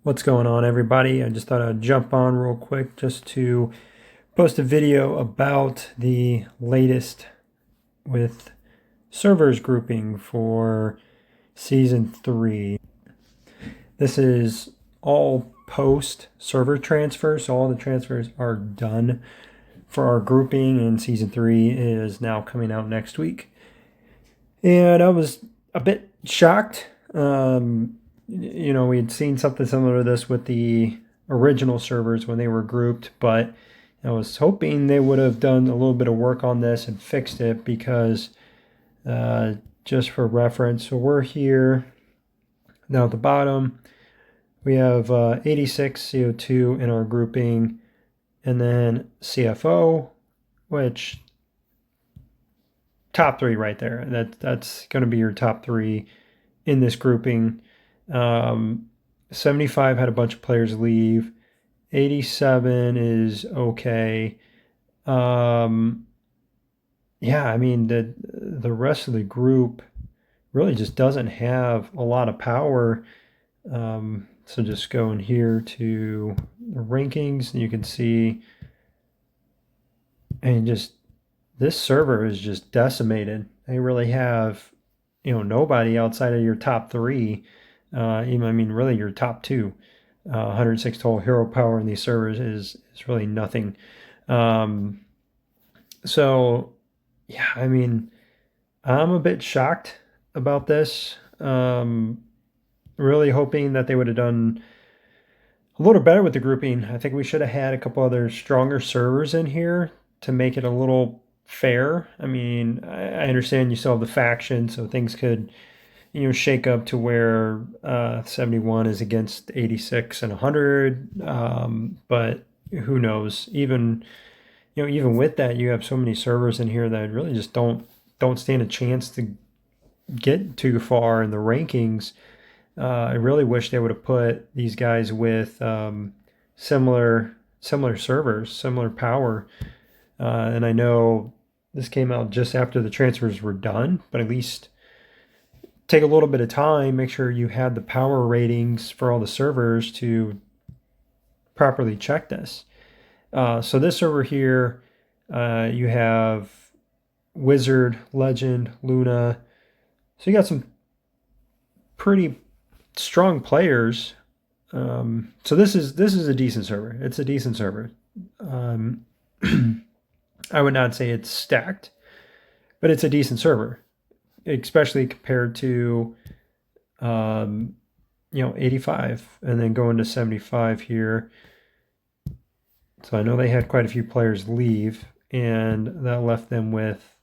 What's going on, everybody? I just thought I'd jump on real quick just to post a video about the latest with servers grouping for season 3. This is all post server transfers, so all the transfers are done for our grouping, and season 3 is now coming out next week. And I was a bit shocked. We had seen something similar to this with the original servers when they were grouped, but I was hoping they would have done a little bit of work on this and fixed it because, just for reference, so we're here now at the bottom. We have 86 CO2 in our grouping, and then CFO, which top 3 right there. That's going to be your top 3 in this grouping. 75 had a bunch of players leave. 87 is okay. Yeah, I mean the rest of the group really just doesn't have a lot of power. So just go in here to the rankings, and you can see, and just this server is just decimated. They really have, nobody outside of your top 3. Really your top 2. 106 total hero power in these servers is really nothing. So yeah, I'm a bit shocked about this. Really hoping that they would have done a little better with the grouping. I think we should have had a couple other stronger servers in here to make it a little fair. I understand you still have the faction, so things could, shake up to where 71 is against 86 and 100. But who knows? Even with that, you have so many servers in here that really just don't stand a chance to get too far in the rankings. I really wish they would have put these guys with similar servers, similar power. And I know this came out just after the transfers were done, but at least take a little bit of time, make sure you had the power ratings for all the servers to properly check this. So this server here, you have Wizard, Legend, Luna. So you got some pretty strong players. So this is a decent server. It's a decent server. I would not say it's stacked, but it's a decent server, especially compared to 85 and then going to 75 here. So I know they had quite a few players leave, and that left them with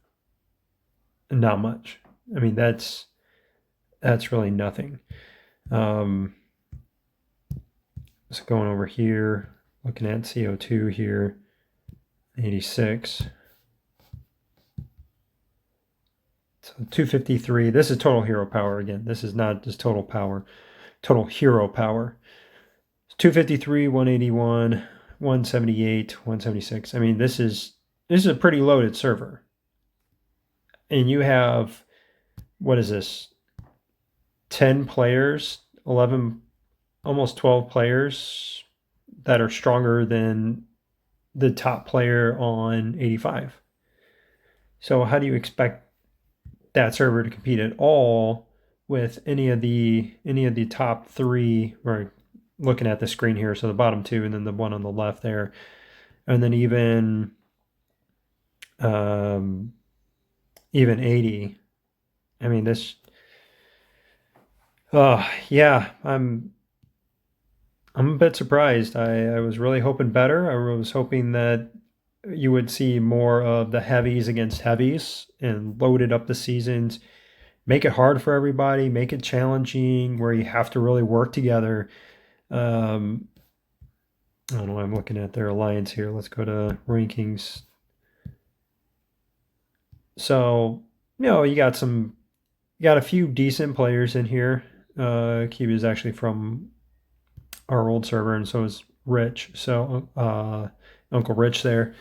not much. That's really nothing. So going over here, looking at CO2 here, 86. So 253. This is total hero power again. This is not just total power, total hero power. 253, 181, 178, 176. This is a pretty loaded server. And you have, what is this? 10 players, 11, almost 12 players that are stronger than the top player on 85. So how do you expect that server to compete at all with any of the top 3? We're looking at the screen here, so the bottom 2 and then the one on the left there, and then even 80. This. Yeah, I'm a bit surprised. I was really hoping better. I was hoping that you would see more of the heavies against heavies and loaded up the seasons, make it hard for everybody, make it challenging where you have to really work together. I don't know. I'm looking at their alliance here. Let's go to rankings. So, you got a few decent players in here. Kiba is actually from our old server, and so is Rich. So Uncle Rich there.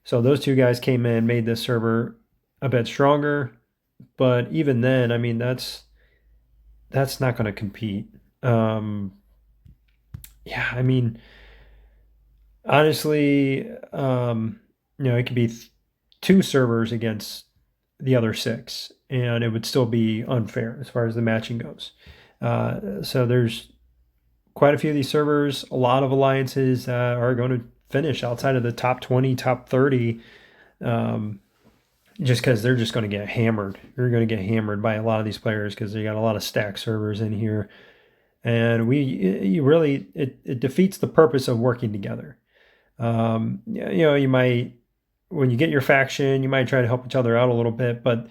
So those two guys came in, made this server a bit stronger. But even then, that's not going to compete. yeah, I mean, honestly, it could be two servers against the other six, and it would still be unfair as far as the matching goes. So there's quite a few of these servers, a lot of alliances are going to finish outside of the top 20, top 30, um, just because they're just going to get hammered. You're going to get hammered by a lot of these players because they got a lot of stack servers in here. And you really, it defeats the purpose of working together. You might, when you get your faction, you might try to help each other out a little bit, but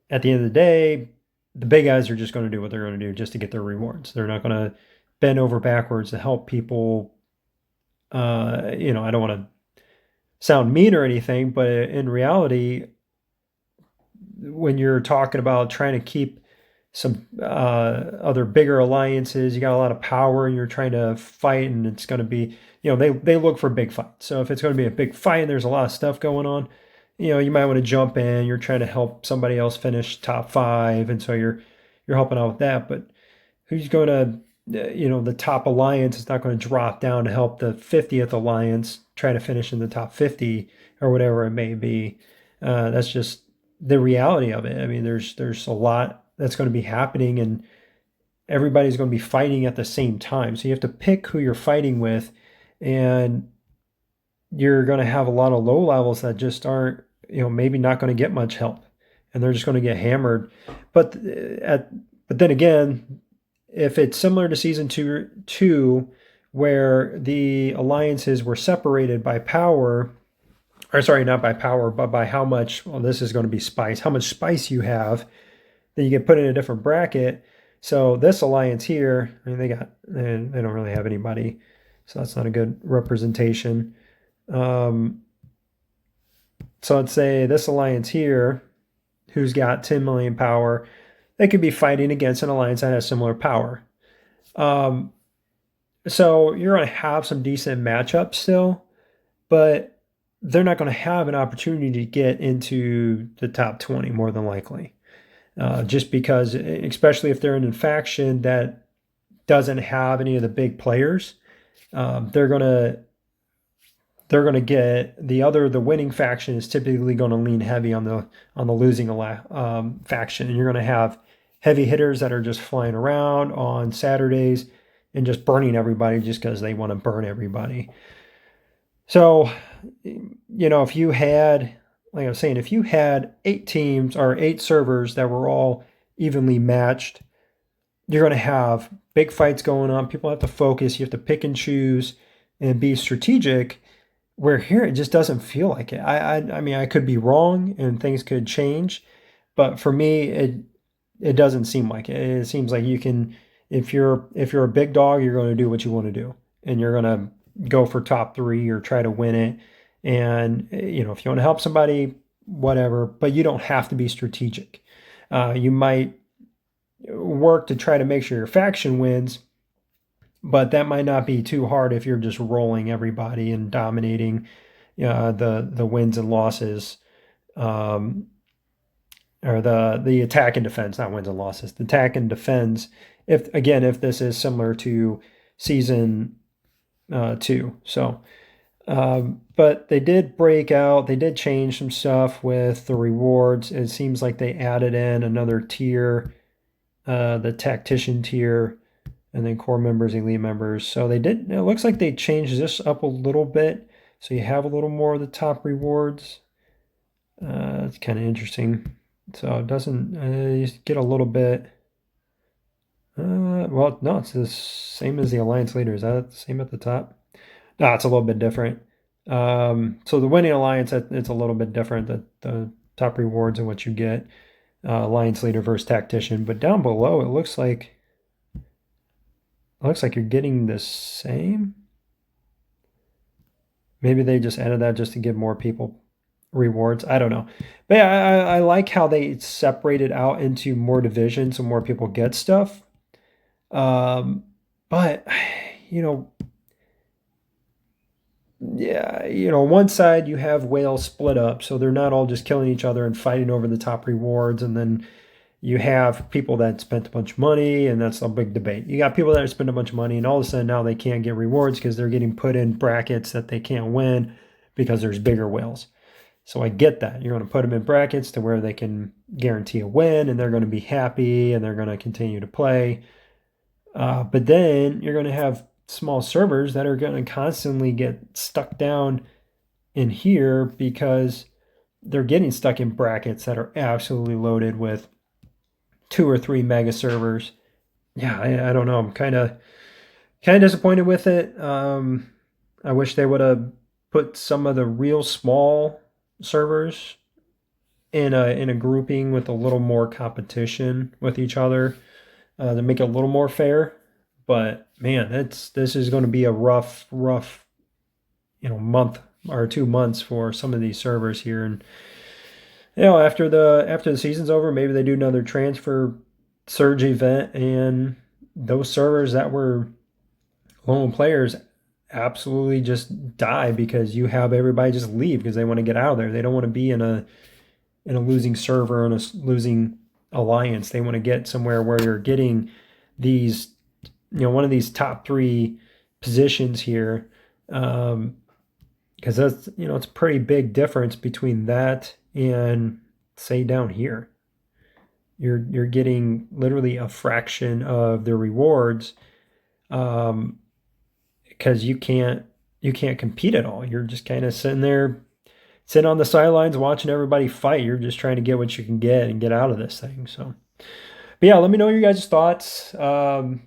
at the end of the day, the big guys are just going to do what they're going to do just to get their rewards. They're not going to bend over backwards to help people. I don't want to sound mean or anything, but in reality, when you're talking about trying to keep some other bigger alliances, you got a lot of power and you're trying to fight, and it's going to be, they look for big fights. So if it's going to be a big fight and there's a lot of stuff going on, you might want to jump in. You're trying to help somebody else finish top five, and so you're helping out with that. But who's going to, the top alliance is not going to drop down to help the 50th alliance try to finish in the top 50 or whatever it may be. That's just the reality of it. I mean, there's a lot that's going to be happening, and everybody's going to be fighting at the same time. So you have to pick who you're fighting with, and you're going to have a lot of low levels that just aren't, maybe not going to get much help, and they're just going to get hammered. But but then again, if it's similar to season two, where the alliances were separated by power, or sorry, not by power, but by how much, well, this is going to be spice, how much spice you have, then you get put in a different bracket. So this alliance here, I mean, they don't really have anybody, so that's not a good representation. So let's say this alliance here, who's got 10 million power, they could be fighting against an alliance that has similar power. So you're going to have some decent matchups still, but they're not going to have an opportunity to get into the top 20 more than likely. Just because, especially if they're in a faction that doesn't have any of the big players, they're gonna get the winning faction is typically going to lean heavy on the losing faction, and you're going to have heavy hitters that are just flying around on Saturdays and just burning everybody just because they want to burn everybody. So, if you had, like I was saying, if you had 8 teams or 8 servers that were all evenly matched, you're going to have big fights going on. People have to focus. You have to pick and choose and be strategic. Where here, it just doesn't feel like it. I mean, I could be wrong and things could change, but for me, it doesn't seem like it. It seems like you can, if you're a big dog, you're going to do what you want to do, and you're going to go for top 3 or try to win it. And if you want to help somebody, whatever, but you don't have to be strategic. You might work to try to make sure your faction wins, but that might not be too hard if you're just rolling everybody and dominating the wins and losses, or the attack and defense, not wins and losses, the attack and defense. If this is similar to season 2, so. But they did they did change some stuff with the rewards. It seems like they added in another tier, the tactician tier, and then core members, elite members. So it looks like they changed this up a little bit. So you have a little more of the top rewards. It's kind of interesting. So it doesn't, you get a little bit. Well, no, it's the same as the alliance leader. Is that the same at the top? No, it's a little bit different. So the winning alliance, it's a little bit different. The top rewards and what you get, alliance leader versus tactician. But down below, it looks like you're getting the same. Maybe they just added that just to give more people rewards. I don't know. But yeah, I like how they separated out into more divisions so more people get stuff. But yeah, one side you have whales split up, so they're not all just killing each other and fighting over the top rewards, and then you have people that spent a bunch of money, and that's a big debate. You got people that spend a bunch of money, and all of a sudden now they can't get rewards because they're getting put in brackets that they can't win because there's bigger whales. So I get that. You're going to put them in brackets to where they can guarantee a win, and they're going to be happy, and they're going to continue to play. But then you're going to have small servers that are going to constantly get stuck down in here because they're getting stuck in brackets that are absolutely loaded with 2 or 3 mega servers. Yeah, I don't know. I'm kind of disappointed with it. I wish they would have put some of the real small servers in a grouping with a little more competition with each other to make it a little more fair. But man, this is going to be a rough month or 2 months for some of these servers here. And after the season's over, maybe they do another transfer surge event, and those servers that were lone players absolutely just die because you have everybody just leave because they want to get out of there. They don't want to be in a losing server and a losing alliance. They want to get somewhere where you're getting these, one of these top 3 positions here. Because that's, it's a pretty big difference between that and say down here. You're getting literally a fraction of the rewards, because you can't compete at all. You're just kind of sitting on the sidelines watching everybody fight. You're just trying to get what you can get and get out of this thing. So, but yeah, let me know your guys' thoughts.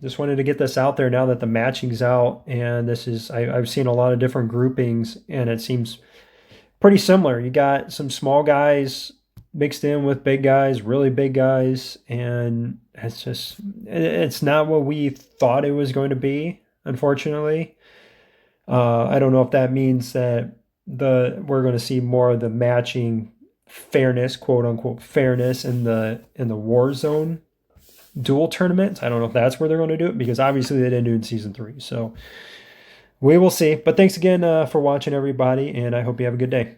Just wanted to get this out there now that the matching's out, and I've seen a lot of different groupings, and it seems pretty similar. You got some small guys mixed in with big guys, really big guys, and it's not what we thought it was going to be, unfortunately. I don't know if that means that we're going to see more of the matching fairness, quote unquote fairness, in the Warzone dual tournaments. I don't know if that's where they're going to do it, because obviously they didn't do it in season 3. So we will see. But thanks again for watching, everybody, and I hope you have a good day.